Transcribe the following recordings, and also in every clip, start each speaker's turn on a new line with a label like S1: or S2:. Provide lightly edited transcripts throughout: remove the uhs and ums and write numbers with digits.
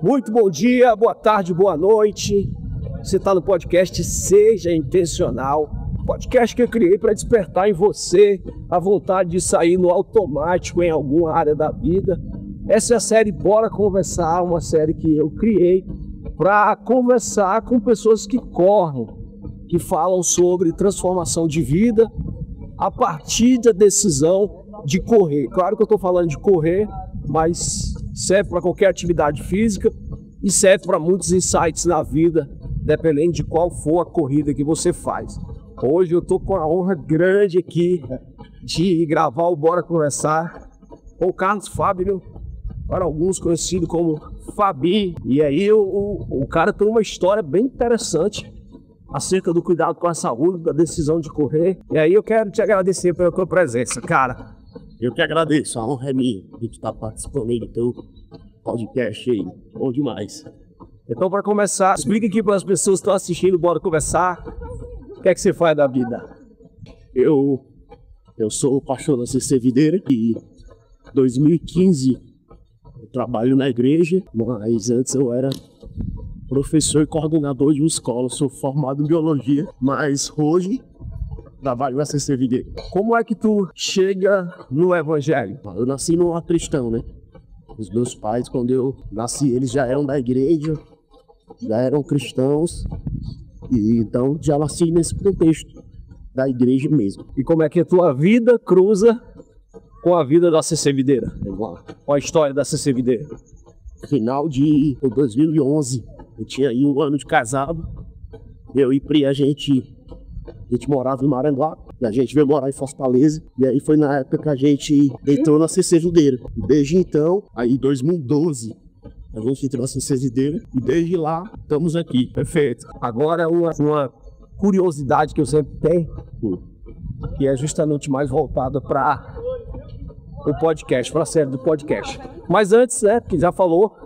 S1: Muito bom dia, boa tarde, boa noite. Você está no podcast Seja Intencional. Podcast que eu criei para despertar em você a vontade de sair no automático em alguma área da vida. Essa é a série Bora Conversar, uma série que eu criei para conversar com pessoas que correm, que falam sobre transformação de vida a partir da decisão de correr. Claro que eu estou falando de correr, mas serve para qualquer atividade física e serve para muitos insights na vida, dependendo de qual for a corrida que você faz. Hoje eu estou com a honra grande aqui de gravar o Bora Conversar com o Carlos Fábio, para alguns conhecido como Fabi. E aí o cara tem uma história bem interessante acerca do cuidado com a saúde, da decisão de correr. E aí eu quero te agradecer pela tua presença, cara.
S2: Eu que agradeço, a honra é minha de estar participando aí do teu podcast aí, bom demais.
S1: Então, para começar, explica aqui para as pessoas que estão assistindo, Bora Conversar, o que é que você faz da vida?
S2: Eu sou pastor da CC Videira e em 2015 eu trabalho na igreja, mas antes eu era professor e coordenador de uma escola, sou formado em biologia, mas hoje trabalho na CC Videira.
S1: Como é que tu chega no evangelho?
S2: Eu nasci num lar cristão, né? Os meus pais, quando eu nasci, eles já eram da igreja, já eram cristãos, e então já nasci nesse contexto da igreja mesmo.
S1: E como é que a tua vida cruza com a vida da CC Videira? Com a história da CC Videira?
S2: Final de 2011, eu tinha aí 1 ano de casado, eu e Pri, a gente morava em Maranguá, a gente veio morar em Fortaleza, e aí foi na época que a gente entrou na CC Videira. E desde então, aí em 2012, a gente entrou na CC Videira, e desde lá, estamos aqui.
S1: Perfeito. Agora uma curiosidade que eu sempre tenho, que é justamente mais voltada para o podcast, para a série do podcast. Mas antes, que já falou,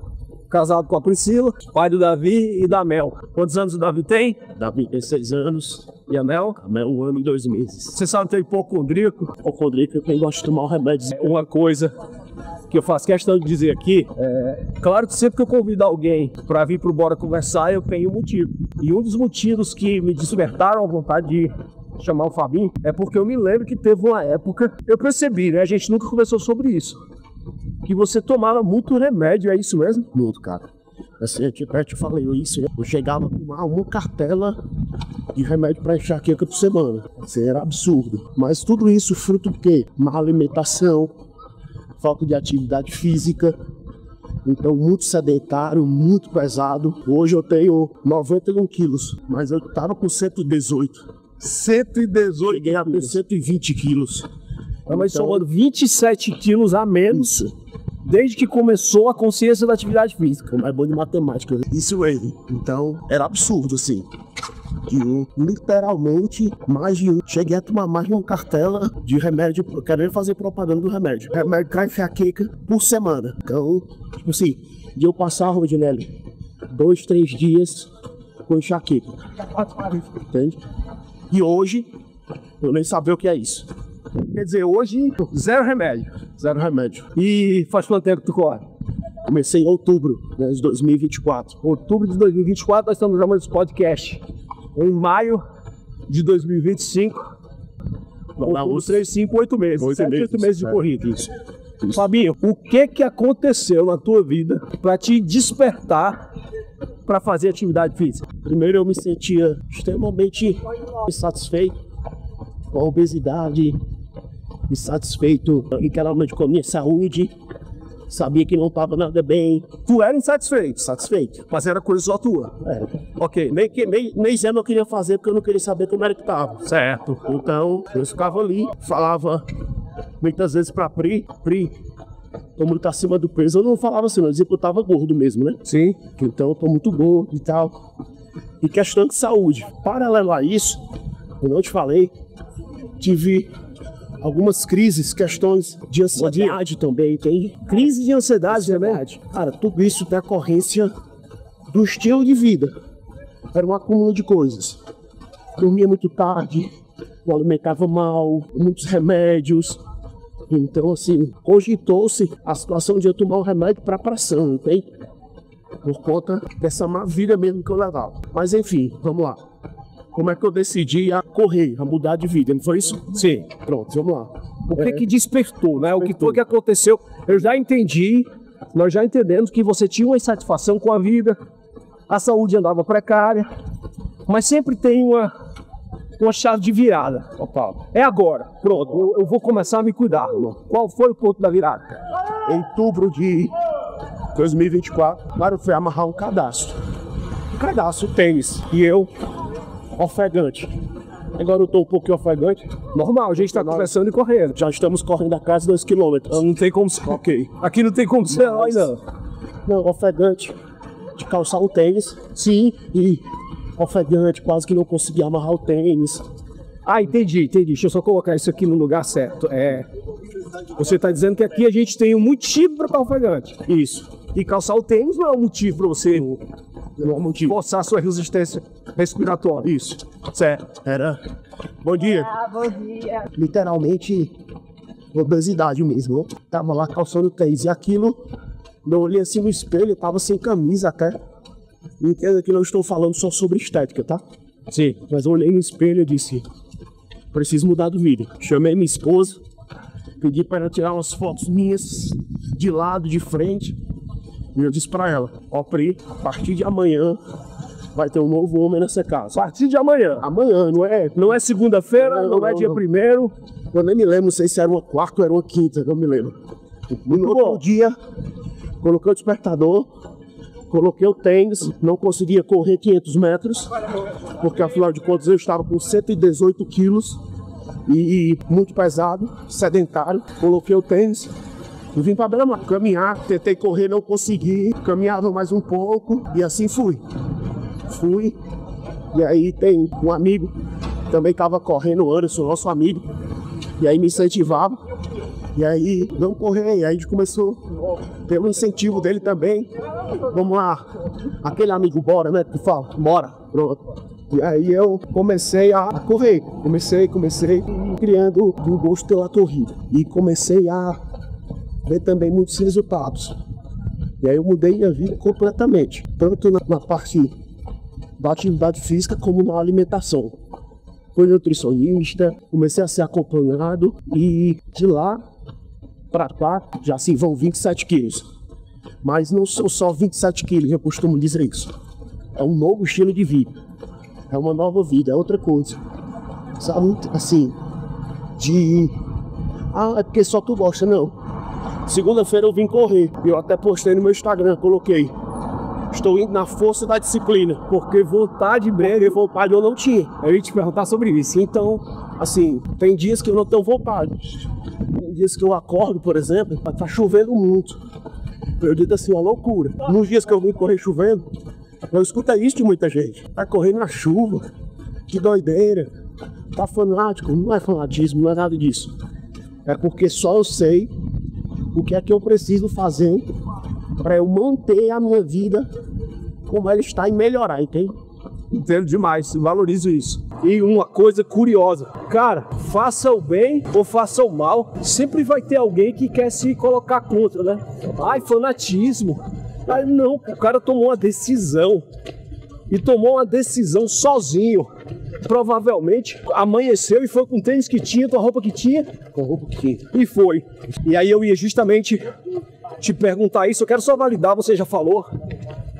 S1: casado com a Priscila, pai do Davi e da Mel. Quantos anos o Davi tem?
S2: Davi tem 6 anos.
S1: E a Mel?
S2: A Mel 1 ano e 2 meses.
S1: Você sabe que tem hipocondríaco?
S2: Hipocondríaco é quem gosta de tomar um remédio.
S1: Uma coisa que eu faço questão de dizer aqui, claro que sempre que eu convido alguém para vir pro Bora Conversar, eu tenho um motivo. E um dos motivos que me despertaram a vontade de chamar o Fabinho é porque eu me lembro que teve uma época, eu percebi, né? A gente nunca conversou sobre isso, que você tomava muito remédio, é isso mesmo?
S2: Muito, cara. Assim, eu te falei isso, eu chegava a tomar uma cartela de remédio para enxaqueca por semana. Assim, era absurdo. Mas tudo isso fruto do quê? Má alimentação, falta de atividade física. Então, muito sedentário, muito pesado. Hoje eu tenho 91 quilos, mas eu tava com 118.
S1: 118?
S2: Cheguei a ter 120 quilos.
S1: Mas então, somando 27 quilos a menos, isso, desde que começou a consciência da atividade física.
S2: É bom de matemática. Isso mesmo. Então, era absurdo, assim. Eu, literalmente, cheguei a tomar mais de uma cartela de remédio, querendo fazer propaganda do remédio. Remédio para enxaqueca por semana. Então, tipo assim, de eu passar, Rodinelli, 2, 3 dias com enxaqueca. Entende? E hoje, eu nem sabia o que é isso.
S1: Quer dizer, hoje, zero remédio.
S2: Zero remédio.
S1: E faz quanto tempo que tu corre?
S2: Comecei em outubro, né, de 2024.
S1: Outubro de 2024, nós estamos gravando esse podcast. Em maio de 2025. Outubro, 3, 5, 8 meses. 8 meses de corrida.
S2: Isso.
S1: Fabinho, o que aconteceu na tua vida para te despertar para fazer atividade física?
S2: Primeiro, eu me sentia extremamente insatisfeito com a obesidade, insatisfeito literalmente com a minha saúde, sabia que não estava nada bem.
S1: Tu era insatisfeito?
S2: Satisfeito.
S1: Mas era coisa só tua?
S2: Era.
S1: Ok.
S2: Nem exame eu queria fazer porque eu não queria saber como era que estava.
S1: Certo.
S2: Então, eu ficava ali, falava muitas vezes pra Pri, tô muito acima do peso. Eu não falava assim, eu dizia que eu tava gordo mesmo, né?
S1: Sim.
S2: Então, eu tô muito gordo e tal. E questão de saúde. Paralelo a isso, eu não te falei, tive algumas crises, questões de ansiedade também, tem
S1: crise de ansiedade também?
S2: Cara, tudo isso tem decorrência do estilo de vida. Era um acúmulo de coisas. Dormia muito tarde, me alimentava mal, muitos remédios. Então, assim, cogitou-se a situação de eu tomar um remédio para pressão, entende? por conta dessa má vida mesmo que eu levava. Mas enfim, vamos lá. Como é que eu decidi a correr, a mudar de vida, não foi isso?
S1: Sim.
S2: Pronto, vamos lá.
S1: O que despertou, né? O que foi que aconteceu? Eu já entendi, nós já entendemos que você tinha uma insatisfação com a vida, a saúde andava precária, mas sempre tem uma chave de virada.
S2: Opa.
S1: É agora, pronto, eu vou começar a me cuidar. Qual foi o ponto da virada?
S2: Em outubro de 2024, claro, foi amarrar um cadastro. Um cadastro, tênis. E eu, ofegante. Agora eu tô um pouquinho ofegante.
S1: Normal, a gente tá conversando e correndo.
S2: Já estamos correndo a casa 2 km.
S1: Não tem como ser.
S2: Ok.
S1: Aqui não tem como ser herói, não.
S2: Não, ofegante. De calçar o tênis. Sim, e ofegante, quase que não consegui amarrar o tênis.
S1: Ah, entendi. Deixa eu só colocar isso aqui no lugar certo. Você tá dizendo que aqui a gente tem um motivo para estar ofegante.
S2: Isso.
S1: E calçar o tênis não é um motivo para você
S2: Não é motivo.
S1: forçar a sua resistência respiratória.
S2: Isso.
S1: Certo.
S2: Era. Bom dia.
S3: Bom dia.
S2: Literalmente, obesidade mesmo. Tava lá calçando tênis. E aquilo, eu olhei assim no espelho, tava sem camisa até. Entenda que não estou falando só sobre estética, tá?
S1: Sim.
S2: Mas eu olhei no espelho e disse: preciso mudar de vida. Chamei minha esposa, pedi para ela tirar umas fotos minhas de lado, de frente. E eu disse para ela: ó, Pri, a partir de amanhã vai ter um novo homem nessa casa.
S1: A partir de amanhã.
S2: Amanhã,
S1: Não é segunda-feira, não é dia primeiro.
S2: Eu nem me lembro, não sei se era uma quarta ou era uma quinta, não me lembro. E no outro dia, coloquei o despertador, coloquei o tênis, não conseguia correr 500 metros, porque afinal de contas eu estava com 118 quilos e muito pesado, sedentário. Coloquei o tênis e vim para beira-mar caminhar, tentei correr, não consegui, caminhava mais um pouco e assim fui. E aí tem um amigo, também estava correndo, o Anderson, nosso amigo, e aí me incentivava. E aí, vamos correr, e aí a gente começou, pelo incentivo dele também. Vamos lá, aquele amigo bora, né, que fala, bora, pronto. E aí eu comecei a correr, comecei criando um gosto pela corrida. E comecei a ver também muitos resultados. E aí eu mudei minha vida completamente, tanto na parte da atividade física como na alimentação. Fui nutricionista, comecei a ser acompanhado e de lá para cá já se vão 27 quilos. Mas não são só 27 quilos, eu costumo dizer isso. É um novo estilo de vida. É uma nova vida, é outra coisa. Sabe, assim, é porque só tu gosta, não. Segunda-feira eu vim correr, eu até postei no meu Instagram, coloquei: estou indo na força da disciplina, porque vontade eu não tinha.
S1: Eu ia te perguntar sobre isso.
S2: Então, assim, tem dias que eu não tenho vontade. Tem dias que eu acordo, por exemplo, tá chovendo muito. Eu digo assim, uma loucura. Nos dias que eu vim correr chovendo, eu escuto isso de muita gente. Tá correndo na chuva, que doideira. Tá fanático. Não é fanatismo, não é nada disso. É porque só eu sei o que é que eu preciso fazer para eu manter a minha vida como ela está e melhorar, entende?
S1: Entendo demais, valorizo isso. E uma coisa curiosa, cara, faça o bem ou faça o mal, sempre vai ter alguém que quer se colocar contra, né? Ai, fanatismo. Ai, não, o cara tomou uma decisão. E tomou uma decisão sozinho. Provavelmente amanheceu e foi com o tênis que tinha, com a roupa que tinha.
S2: Com a roupa que tinha.
S1: E foi. E aí eu ia justamente te perguntar isso, eu quero só validar, você já falou.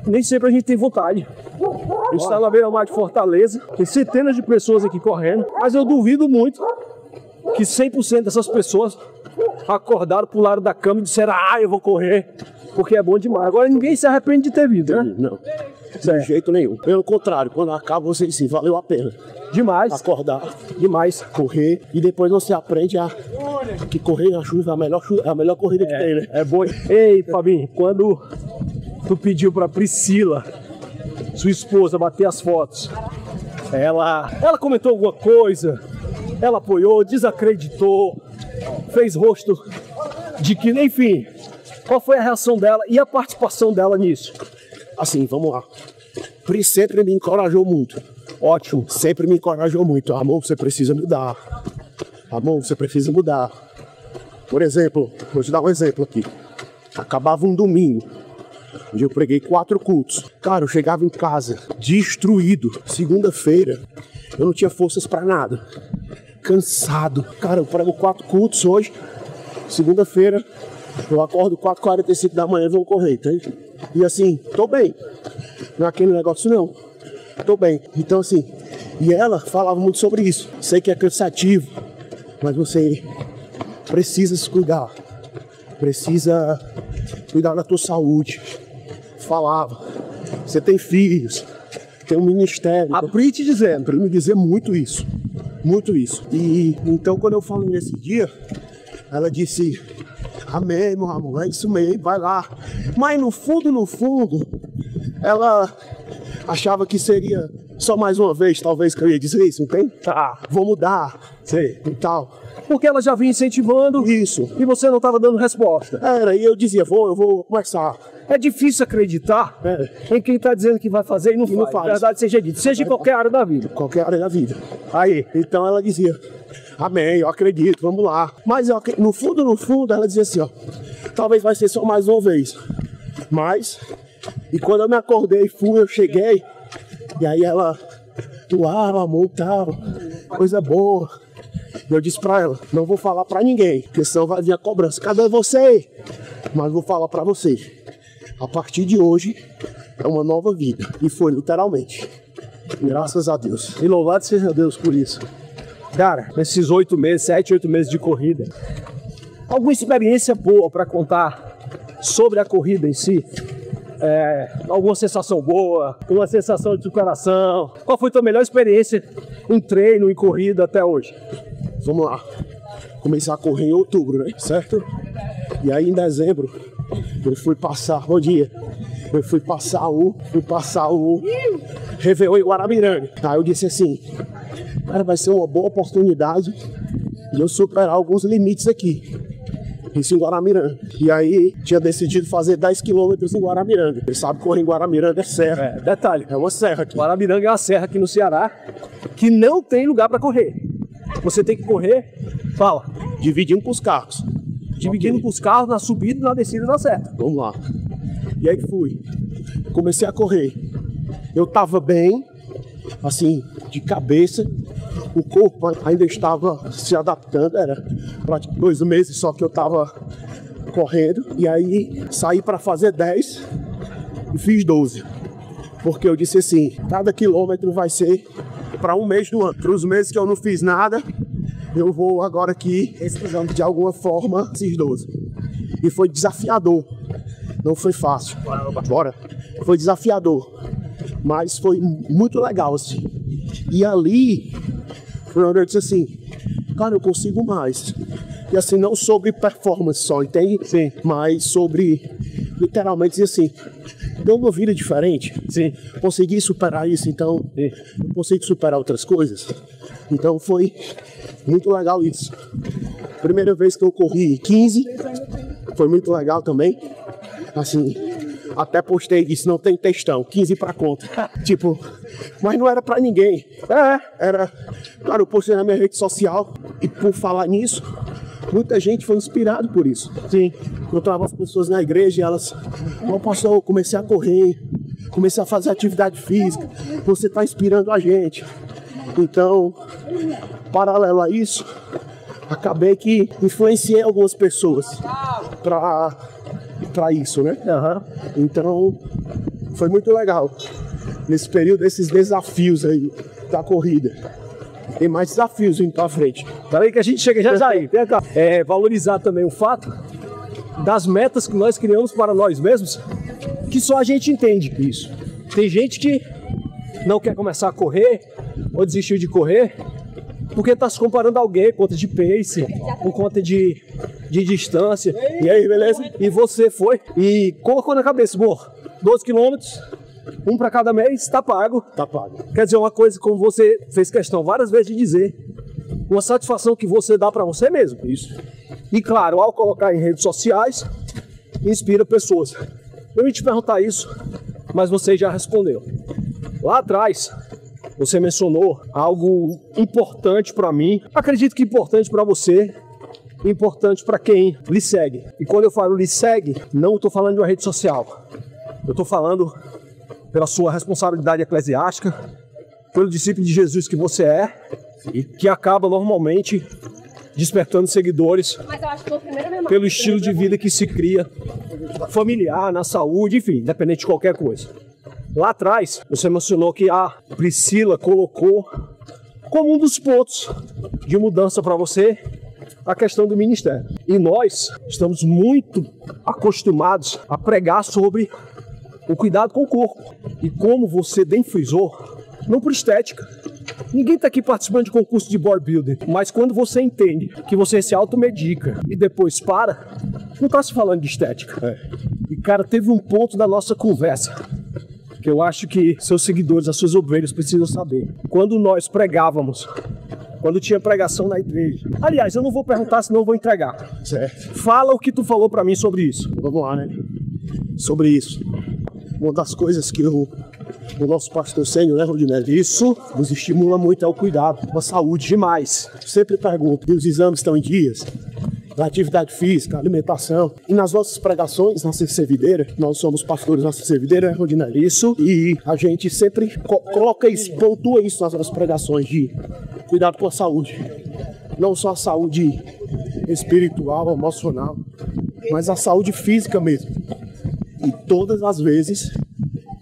S1: Nem sempre a gente tem vontade. A gente está na beira-mar de Fortaleza, tem centenas de pessoas aqui correndo, mas eu duvido muito que 100% dessas pessoas acordaram, pularam da cama e disseram: ah, eu vou correr, porque é bom demais. Agora ninguém se arrepende de ter vindo, né?
S2: Não, de jeito nenhum. Pelo contrário, quando acaba você diz: valeu a pena.
S1: Demais.
S2: Acordar,
S1: demais.
S2: Correr, e depois você aprende que correr na chuva é a melhor corrida que tem, né?
S1: É bom. Ei, Fabinho, quando tu pediu pra Priscila, sua esposa, bater as fotos, ela comentou alguma coisa, ela apoiou, desacreditou, fez rosto de que, enfim, qual foi a reação dela e a participação dela nisso?
S2: Assim, vamos lá. Pri sempre me encorajou muito.
S1: Ótimo.
S2: Sempre me encorajou muito. Amor, você precisa mudar. Amor, você precisa mudar. Por exemplo, vou te dar um exemplo aqui. Acabava um domingo. onde eu preguei 4 cultos. Cara, eu chegava em casa destruído. Segunda-feira, eu não tinha forças pra nada. Cansado. Cara, eu prego 4 cultos hoje. Segunda-feira, eu acordo 4h45 da manhã e vou correr, tá? E assim, tô bem. Não é aquele negócio não. Tô bem. Então assim, e ela falava muito sobre isso. Sei que é cansativo, mas você precisa se cuidar. Precisa cuidar da tua saúde. Falava. Você tem filhos, tem um ministério.
S1: Abri te dizendo.
S2: Pra me dizer muito isso. Muito isso. E então quando eu falei nesse dia, ela disse: amém, meu amor, é isso mesmo, vai lá. Mas no fundo, ela achava que seria só mais uma vez, talvez, que eu ia dizer isso, entende?
S1: Tá.
S2: Vou mudar,
S1: Sei.
S2: e tal.
S1: Porque ela já vinha incentivando
S2: Isso.
S1: e você não estava dando resposta.
S2: Era, e eu dizia, eu vou começar.
S1: É difícil acreditar em quem está dizendo que vai fazer e não faz. Verdade seja dito, seja em qualquer área da vida.
S2: Qualquer área da vida. Aí, então ela dizia, amém, eu acredito, vamos lá. Mas no fundo, ela dizia assim, ó, talvez vai ser só mais uma vez. Mas, e quando eu me acordei, eu cheguei, e aí ela, uau, amor, tal, coisa boa. Eu disse pra ela, não vou falar pra ninguém, porque senão vai vir a cobrança. Cadê você? Mas vou falar pra você. A partir de hoje, é uma nova vida. E foi, literalmente. Graças a Deus.
S1: E louvado seja Deus por isso. Cara, nesses 7, 8 meses de corrida, alguma experiência boa para contar sobre a corrida em si? Alguma sensação boa, uma sensação de superação? Qual foi a tua melhor experiência em treino, em corrida até hoje?
S2: Vamos lá. Comecei a correr em outubro, né? Certo? E aí em dezembro, eu fui passar, bom dia. Eu fui passar o Réveillon em Guaramiranga. Aí eu disse assim, cara, vai ser uma boa oportunidade de eu superar alguns limites aqui. Isso em Guaramiranga. E aí tinha decidido fazer 10 quilômetros em Guaramiranga. Você sabe que correr em Guaramiranga é serra.
S1: Detalhe,
S2: É uma serra aqui.
S1: Guaramiranga é uma serra aqui no Ceará que não tem lugar para correr. Você tem que correr, fala,
S2: Dividindo com os carros.
S1: dividindo com os carros na subida e na descida da serra.
S2: Vamos lá. E aí fui. Comecei a correr. Eu tava bem, assim, de cabeça. O corpo ainda estava se adaptando. Era praticamente 2 meses só que eu tava correndo. E aí saí para fazer 10 e fiz 12. Porque eu disse assim, cada quilômetro vai ser para um mês do ano. Para os meses que eu não fiz nada, eu vou agora aqui, de alguma forma, esses 12. E foi desafiador. Não foi fácil. Bora. Foi desafiador. Mas foi muito legal, assim. E ali, quando eu disse assim, cara, eu consigo mais. E assim, não sobre performance só, entende?
S1: Sim.
S2: Mas sobre, literalmente, dizer assim, deu uma vida diferente.
S1: Sim.
S2: Consegui superar isso, então,
S1: Sim.
S2: consegui superar outras coisas. Então foi muito legal isso. Primeira vez que eu corri 15, foi muito legal também. Assim, até postei isso, não tem textão, 15 pra conta. Tipo, mas não era pra ninguém. Era, claro, eu postei na minha rede social e por falar nisso, muita gente foi inspirado por isso.
S1: Sim.
S2: Eu tava as pessoas na igreja e elas, pastor, eu comecei a correr, comecei a fazer atividade física, você tá inspirando a gente. Então, paralelo a isso, acabei que influenciei algumas pessoas pra isso, né? Então, foi muito legal. Nesse período, esses desafios aí da corrida. Tem mais desafios indo pra frente.
S1: Peraí que a gente chega já aí. Valorizar também o fato das metas que nós criamos para nós mesmos, que só a gente entende isso. Tem gente que não quer começar a correr ou desistiu de correr porque está se comparando a alguém, conta de pace, por conta de distância.
S2: E aí, beleza?
S1: E você foi e colocou na cabeça, 12 quilômetros, um para cada mês, tá pago.
S2: Tá pago.
S1: Quer dizer, uma coisa como você fez questão várias vezes de dizer, uma satisfação que você dá para você mesmo.
S2: Isso.
S1: E claro, ao colocar em redes sociais, inspira pessoas. Eu ia te perguntar isso, mas você já respondeu. Lá atrás, você mencionou algo importante para mim, acredito que importante para você, importante para quem lhe segue. E quando eu falo lhe segue, não estou falando de uma rede social. Eu estou falando pela sua responsabilidade eclesiástica, pelo discípulo de Jesus que você é, que acaba normalmente despertando seguidores pelo estilo de vida que se cria, familiar, na saúde, enfim, independente de qualquer coisa. Lá atrás, você mencionou que a Priscila colocou como um dos pontos de mudança para você a questão do ministério. E nós estamos muito acostumados a pregar sobre o cuidado com o corpo. E como você bem frisou, não por estética. Ninguém está aqui participando de concurso de bodybuilding, mas quando você entende que você se automedica e depois para, não está se falando de estética. E cara, teve um ponto da nossa conversa que eu acho que seus seguidores, as suas ovelhas precisam saber. Quando nós pregávamos, quando tinha pregação na igreja. Aliás, eu não vou perguntar, senão eu vou entregar.
S2: Certo.
S1: Fala o que tu falou pra mim sobre isso.
S2: Vamos lá, né? Sobre isso. Uma das coisas que o nosso pastor sênior, né, Rodinelli, isso nos estimula muito é o cuidado com a saúde.
S1: Demais.
S2: Sempre pergunto, e os exames estão em dias? Da atividade física, alimentação. E nas nossas pregações, na Servideira, nós somos pastores na Servideira, né, Rodinelli?
S1: Isso.
S2: E a gente sempre coloca isso, pontua isso nas nossas pregações de cuidado com a saúde. Não só a saúde espiritual, emocional, mas a saúde física mesmo. E todas as vezes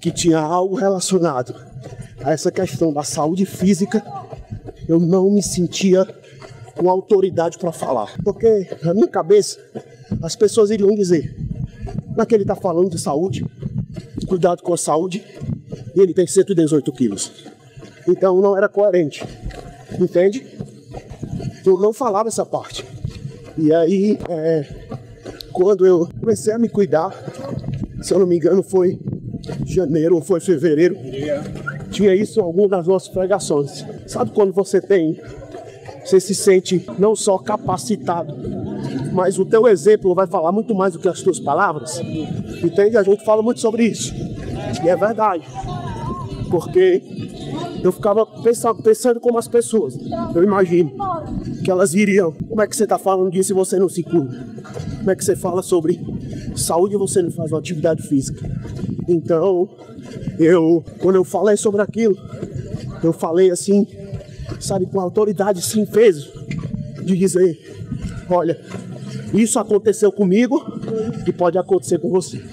S2: que tinha algo relacionado a essa questão da saúde física, eu não me sentia com autoridade para falar. Porque na minha cabeça, as pessoas iriam dizer, não é que ele está falando de saúde, cuidado com a saúde, e ele tem 118 quilos. Então não era coerente. Entende? Eu não falava essa parte. E aí, quando eu comecei a me cuidar, se eu não me engano foi janeiro ou foi fevereiro, tinha isso em algumas das nossas pregações. Sabe quando você se sente não só capacitado, mas o teu exemplo vai falar muito mais do que as tuas palavras? Entende? A gente fala muito sobre isso. E é verdade. Porque eu ficava pensando como as pessoas. Eu imagino que elas iriam. Como é que você está falando disso e você não se cuida? Como é que você fala sobre saúde e você não faz uma atividade física? Então, quando eu falei sobre aquilo, eu falei assim, sabe, com autoridade, sem peso, de dizer, olha, isso aconteceu comigo e pode acontecer com você.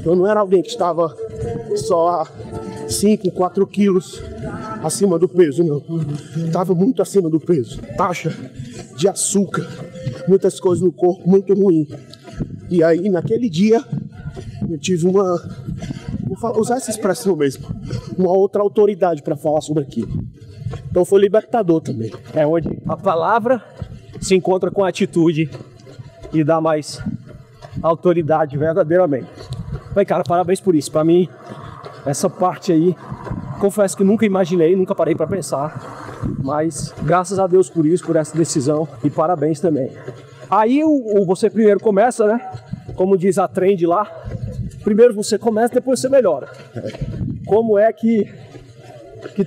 S2: Eu não era alguém que estava só a 5, 4 quilos acima do peso, não. Estava muito acima do peso. Taxa de açúcar, muitas coisas no corpo, muito ruim. E aí, naquele dia, eu tive vou usar essa expressão mesmo, uma outra autoridade para falar sobre aquilo. Então foi libertador também.
S1: É onde a palavra se encontra com a atitude e dá mais autoridade verdadeiramente. Bem, cara, parabéns por isso. Para mim, essa parte aí, confesso que nunca imaginei, nunca parei para pensar. Mas graças a Deus por isso, por essa decisão, e parabéns também. Aí você primeiro começa, né? Como diz a trend lá, primeiro você começa, depois você melhora. Como é que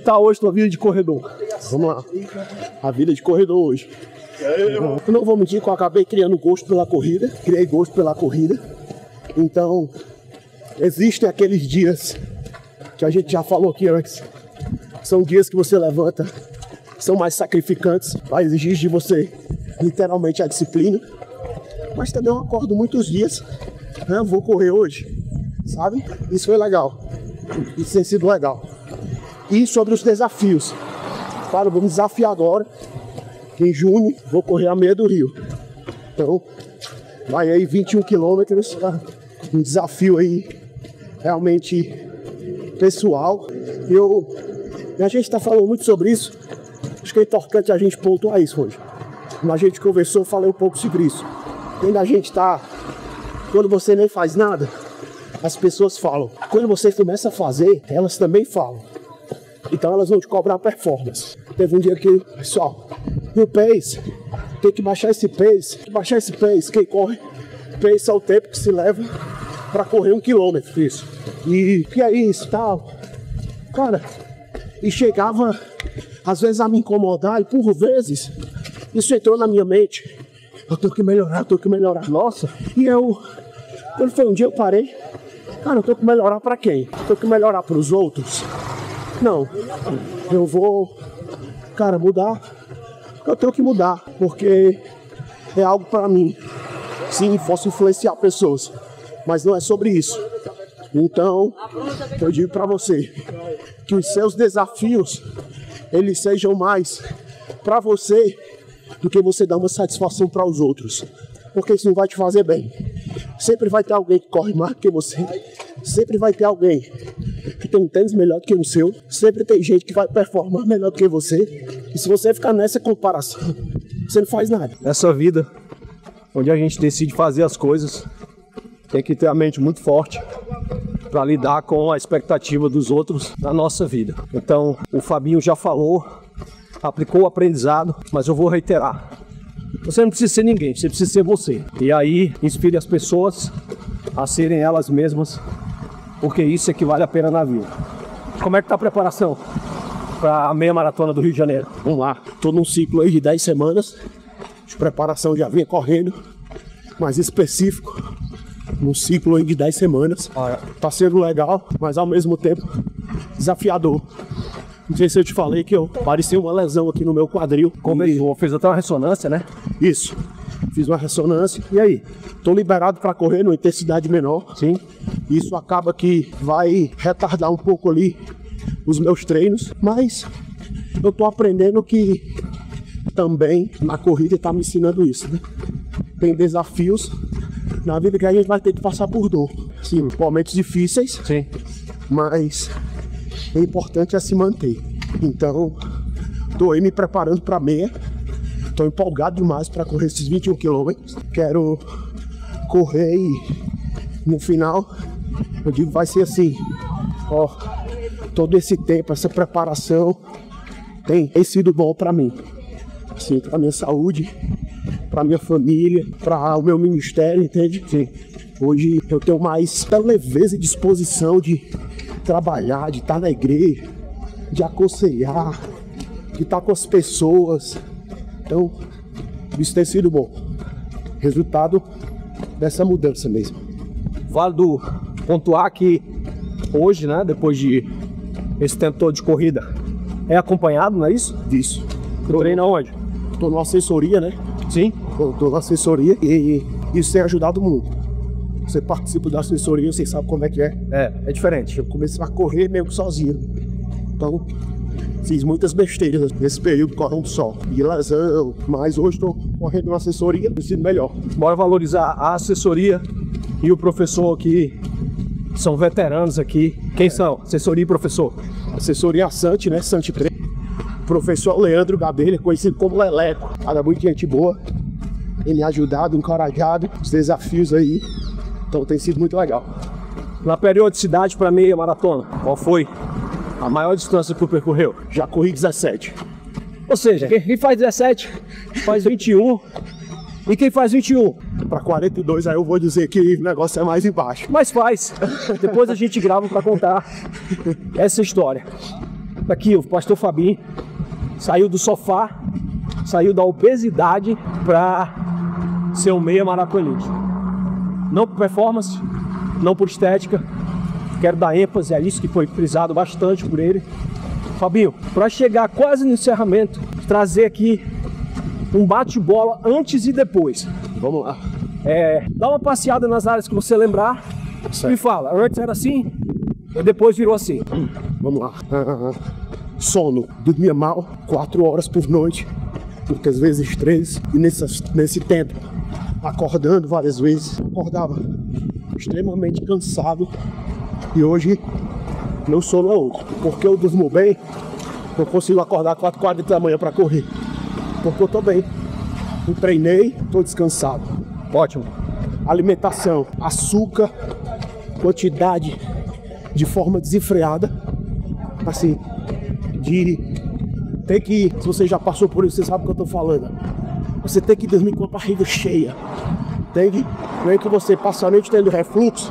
S1: tá hoje tua vida de corredor?
S2: Vamos lá. A vida de corredor hoje. Eu não vou mentir que eu acabei criando gosto pela corrida. Criei gosto pela corrida. Então, existem aqueles dias que a gente já falou aqui antes. São dias que você levanta, são mais sacrificantes, vai exigir de você literalmente a disciplina. Mas também eu acordo muitos dias, né? Eu vou correr hoje, sabe? Isso foi legal. Isso tem sido legal. E sobre os desafios. Claro, vou me desafiar agora. Que em junho vou correr a meia do Rio. Então, vai aí 21 quilômetros. Um desafio aí realmente pessoal. A gente está falando muito sobre isso. Acho que é importante a gente pontuar isso hoje. Quando a gente conversou, eu falei um pouco sobre isso. Quando você nem faz nada, as pessoas falam. Quando você começa a fazer, elas também falam. Então elas vão te cobrar performance. Teve um dia que, pessoal, o pace, tem que baixar esse pace. Quem corre, pace é o tempo que se leva para correr 1 quilômetro, isso. E que é isso, tal. Cara, e chegava às vezes a me incomodar e por vezes isso entrou na minha mente. Eu tenho que melhorar. Nossa. E quando foi um dia eu parei Cara, eu tenho que melhorar pra quem? Eu tenho que melhorar pros outros? Não. Eu vou, cara, mudar. Eu tenho que mudar, porque é algo pra mim. Sim, posso influenciar pessoas, mas não é sobre isso. Então, eu digo pra você que os seus desafios, eles sejam mais pra você do que você dar uma satisfação para os outros, porque isso não vai te fazer bem. Sempre vai ter alguém que corre mais que você, sempre vai ter alguém que tem um tênis melhor do que o seu, sempre tem gente que vai performar melhor do que você, e se você ficar nessa comparação, você não faz nada.
S1: Nessa vida, onde a gente decide fazer as coisas, tem que ter a mente muito forte para lidar com a expectativa dos outros na nossa vida. Então, o Fabinho já falou, aplicou o aprendizado, mas eu vou reiterar. Você não precisa ser ninguém, você precisa ser você. E aí, inspire as pessoas a serem elas mesmas, porque isso é que vale a pena na vida. Como é que tá a preparação para a meia maratona do Rio de Janeiro?
S2: Vamos lá, tô num ciclo aí de 10 semanas de preparação, já vinha correndo, mais específico, num ciclo aí de 10 semanas. Tá sendo legal, mas ao mesmo tempo desafiador. Não sei se eu te falei que eu parecia uma lesão aqui no meu quadril.
S1: Começou, fez até uma ressonância, né?
S2: Isso, fiz uma ressonância. E aí? Tô liberado para correr numa intensidade menor.
S1: Sim.
S2: Isso acaba que vai retardar um pouco ali os meus treinos, mas eu tô aprendendo que também na corrida tá me ensinando isso, né? Tem desafios na vida que a gente vai ter que passar por dor. Sim, momentos difíceis.
S1: Sim.
S2: Mas o importante é se manter. Então, tô aí me preparando para meia. Tô empolgado demais para correr esses 21 quilômetros. Quero correr e no final, eu digo, vai ser assim. Ó, todo esse tempo, essa preparação tem sido bom para mim. Assim, para minha saúde, para minha família, para o meu ministério, entende?
S1: Sim.
S2: Hoje eu tenho mais leveza e disposição de trabalhar, de estar na igreja, de aconselhar, de estar com as pessoas. Então, isso tem sido bom. Resultado dessa mudança mesmo.
S1: Válido pontuar que hoje, né, depois de esse tempo todo de corrida, é acompanhado, não é isso?
S2: Isso.
S1: Tu treina onde?
S2: Tô numa assessoria, né?
S1: Sim.
S2: Tô na assessoria e isso tem ajudado muito. Você participa da assessoria, você sabe como é que é.
S1: É diferente.
S2: Eu comecei a correr meio que sozinho. Então, fiz muitas besteiras nesse período correndo só. E lesão, mas hoje estou correndo na assessoria, tem sido melhor.
S1: Bora valorizar a assessoria e o professor que são veteranos aqui. Quem são? Assessoria e professor?
S2: Assessoria Sante, né? Sante 3. Professor Leandro Gadelha, conhecido como Leleco. Cara, muito gente boa. Ele ajudado, encorajado, os desafios aí. Então tem sido muito legal.
S1: Na periodicidade para meia maratona, qual foi a maior distância que tu percorreu?
S2: Já corri 17.
S1: Ou seja, quem faz 17 faz 21. E quem faz 21?
S2: Para 42, aí eu vou dizer que o negócio é mais embaixo.
S1: Mas faz. Depois a gente grava para contar essa história. Aqui o pastor Fabinho saiu do sofá, saiu da obesidade para ser um meia maratonista. Não por performance, não por estética. Quero dar ênfase a isso que foi frisado bastante por ele. Fabinho, para chegar quase no encerramento, trazer aqui um bate-bola antes e depois.
S2: Vamos lá.
S1: Dá uma passeada nas áreas que você lembrar.
S2: Certo.
S1: E fala, antes era assim e depois virou assim.
S2: Vamos lá. Sono. Dormia mal, 4 horas por noite, muitas vezes 3. E nesse tempo, acordando várias vezes, acordava extremamente cansado. E hoje, meu sono é outro. Porque eu durmo bem, eu consigo acordar 4h40 da manhã para correr. Porque eu tô bem. Eu treinei, tô descansado.
S1: Ótimo.
S2: Alimentação, açúcar, quantidade de forma desenfreada. Assim, de ter que, se você já passou por isso, você sabe o que eu tô falando. Você tem que dormir com a barriga cheia. Não é que você passa a noite tendo refluxo,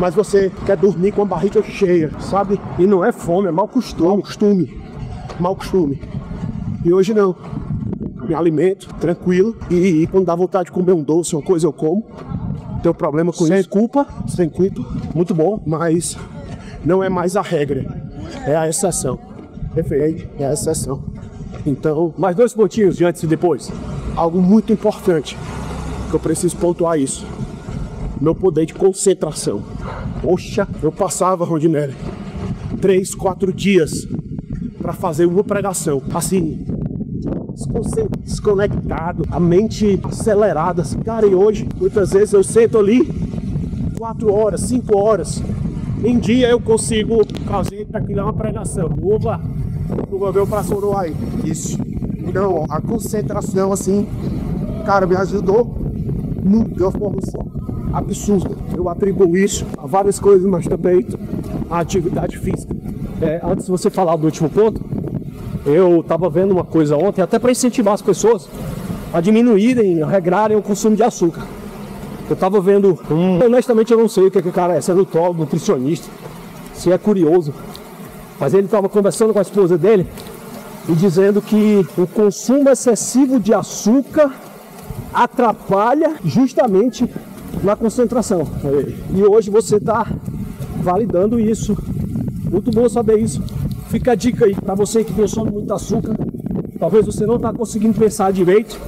S2: mas você quer dormir com a barriga cheia, sabe?
S1: E não é fome, é mau costume.
S2: Mau costume. E hoje não. Me alimento tranquilo e quando dá vontade de comer um doce, uma coisa eu como. tenho problema com
S1: Sem
S2: isso.
S1: culpa.
S2: Sem culpa.
S1: Muito bom.
S2: Mas não é mais a regra, é a exceção. Perfeito, é a exceção. Então,
S1: Mais 2 pontinhos de antes e depois.
S2: algo muito importante, que eu preciso pontuar isso. Meu poder de concentração.
S1: Poxa,
S2: Eu passava, Rondinelli, 3, 4 dias para fazer uma pregação. Assim, desconectado, a mente acelerada. Assim, cara, e hoje, muitas vezes eu sento ali 4 horas, 5 horas. Em dia eu consigo fazer para criar uma pregação. Opa, o governo para Soroai. Isso. Então, a concentração, assim, cara, me ajudou muito de uma forma absurda. Eu atribuo isso a várias coisas, mas também a atividade física.
S1: Antes de você falar do último ponto, eu estava vendo uma coisa ontem, até para incentivar as pessoas a diminuírem, a regrarem o consumo de açúcar. Eu estava vendo, honestamente eu não sei o que o cara é, se é nutrólogo, nutricionista, se é curioso, mas ele estava conversando com a esposa dele e dizendo que o consumo excessivo de açúcar atrapalha justamente na concentração. E hoje você está validando isso. Muito bom saber isso. Fica a dica aí para você que consome muito açúcar. Talvez você não está conseguindo pensar direito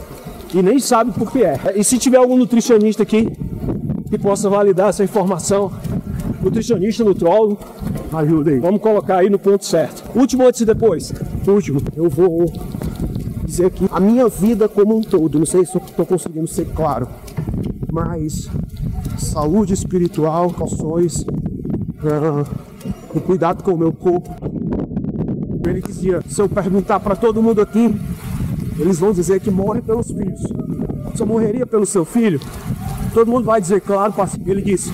S1: e nem sabe por que é. E se tiver algum nutricionista aqui que possa validar essa informação, nutricionista, nutrólogo,
S2: Ajuda aí.
S1: vamos colocar aí no ponto certo. Último antes e depois.
S2: Último, eu vou dizer aqui a minha vida como um todo. Não sei se eu estou conseguindo ser claro, mas saúde espiritual, calções, o cuidado com o meu corpo. Ele dizia, se eu perguntar para todo mundo aqui, eles vão dizer que morre pelos filhos. Se eu morreria pelo seu filho, todo mundo vai dizer, claro, pastor. Ele disse,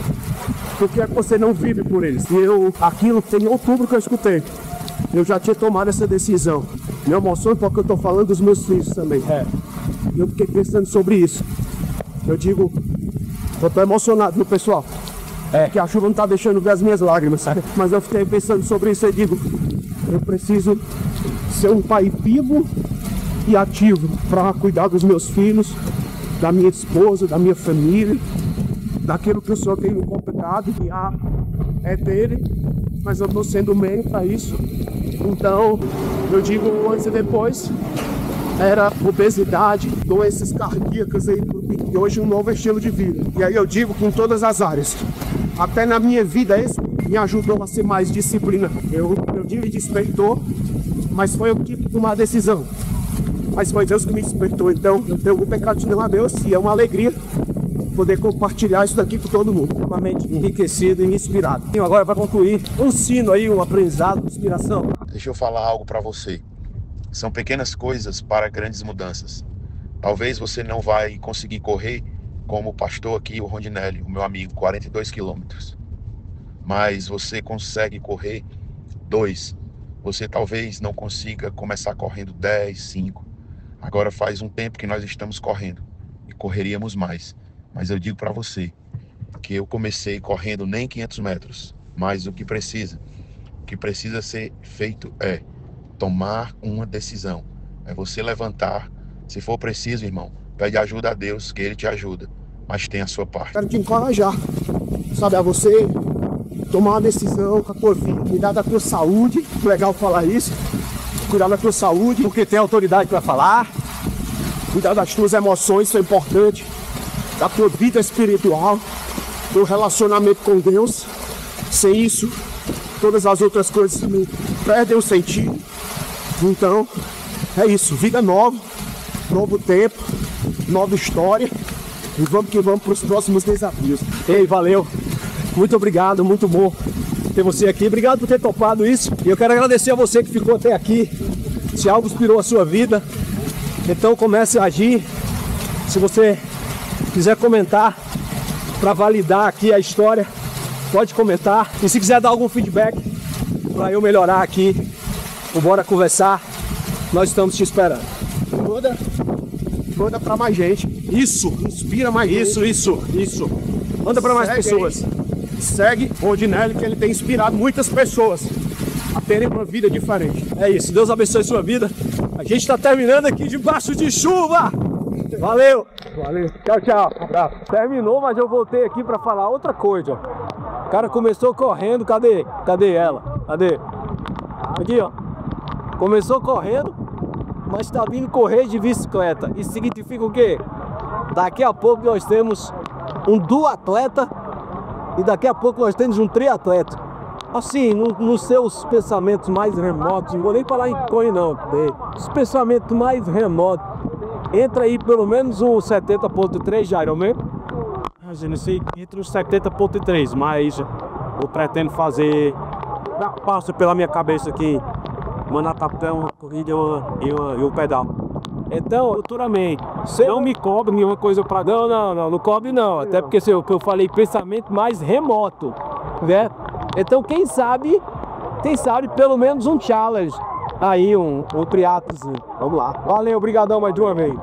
S2: por que é que você não vive por eles? E aquilo tem em outubro que eu escutei. Eu já tinha tomado essa decisão. Me emociona porque eu estou falando dos meus filhos também. Eu fiquei pensando sobre isso. Eu digo, eu estou emocionado, meu pessoal. Que a chuva não está deixando ver as minhas lágrimas. Mas eu fiquei pensando sobre isso e digo, eu preciso ser um pai vivo e ativo para cuidar dos meus filhos, da minha esposa, da minha família, daquilo que o Senhor tem me complicado, que é dele, mas eu estou sendo meio para isso. Então, eu digo antes e depois, era obesidade, doenças cardíacas aí, e hoje um novo estilo de vida. E aí eu digo que em todas as áreas, até na minha vida, isso me ajudou a ser mais disciplina. Eu digo despertou, mas foi eu que tive que tomar a decisão. Mas foi Deus que me despertou, então eu tenho o pecado de não a Deus, e é uma alegria poder compartilhar isso daqui com todo mundo.
S1: Uma mente enriquecida e inspirada. E agora vai concluir um ensino aí, um aprendizado, uma inspiração.
S3: Deixa eu falar algo para você. São pequenas coisas para grandes mudanças. Talvez você não vai conseguir correr como o pastor aqui, o Rondinelli, o meu amigo, 42 quilômetros. Mas você consegue correr 2. Você talvez não consiga começar correndo 10, 5. Agora faz um tempo que nós estamos correndo e correríamos mais. Mas eu digo para você que eu comecei correndo nem 500 metros, mas o que precisa ser feito é tomar uma decisão. É você levantar, se for preciso, irmão, pede ajuda a Deus, que Ele te ajuda, mas tem a sua parte.
S2: Quero te encorajar, sabe, a você tomar uma decisão com a tua vida, cuidar da tua saúde, legal falar isso, cuidar da tua saúde,
S1: Porque tem autoridade para falar.
S2: cuidar das tuas emoções, isso é importante, da tua vida espiritual, do relacionamento com Deus. Sem isso, todas as outras coisas perdem o sentido. Então, é isso, vida nova, novo tempo, nova história, e vamos que vamos para os próximos desafios.
S1: Ei, valeu. Muito obrigado, muito bom ter você aqui. Obrigado por ter topado isso. E eu quero agradecer a você que ficou até aqui. Se algo inspirou a sua vida, então comece a agir. Se você quiser comentar para validar aqui a história, pode comentar. E se quiser dar algum feedback para eu melhorar aqui, bora conversar. Nós estamos te esperando.
S2: Manda para mais gente.
S1: Isso,
S2: Inspira mais gente.
S1: isso. Manda para mais
S2: Segue
S1: pessoas.
S2: aí. Segue o Rondinelli, que ele tem inspirado muitas pessoas a terem uma vida diferente.
S1: É isso, Deus abençoe sua vida. A gente está terminando aqui debaixo de chuva. Valeu! Valeu. Tchau, tchau. Abraço. Terminou, mas eu voltei aqui pra falar outra coisa, ó. O cara começou correndo, cadê? Cadê ela? Cadê? Aqui, ó. Começou correndo, mas tá vindo correr de bicicleta. Isso significa o quê? Daqui a pouco nós temos um duatleta e daqui a pouco nós temos um triatleta. Assim, nos seus pensamentos mais remotos, não vou nem falar em coisa não, os pensamentos mais remotos, entra aí pelo menos um 70.3 de Ironman. Eu não sei, entre os 70.3, mas eu pretendo fazer, passa pela minha cabeça aqui, Manatapé, corrida e o pedal. Então, futuramente, não me cobre nenhuma coisa pra... Não cobre não, até porque o que eu falei, pensamento mais remoto, né? Então, quem sabe pelo menos um challenge, aí um triatlozinho. Vamos lá. Valeu, obrigadão mais de uma vez.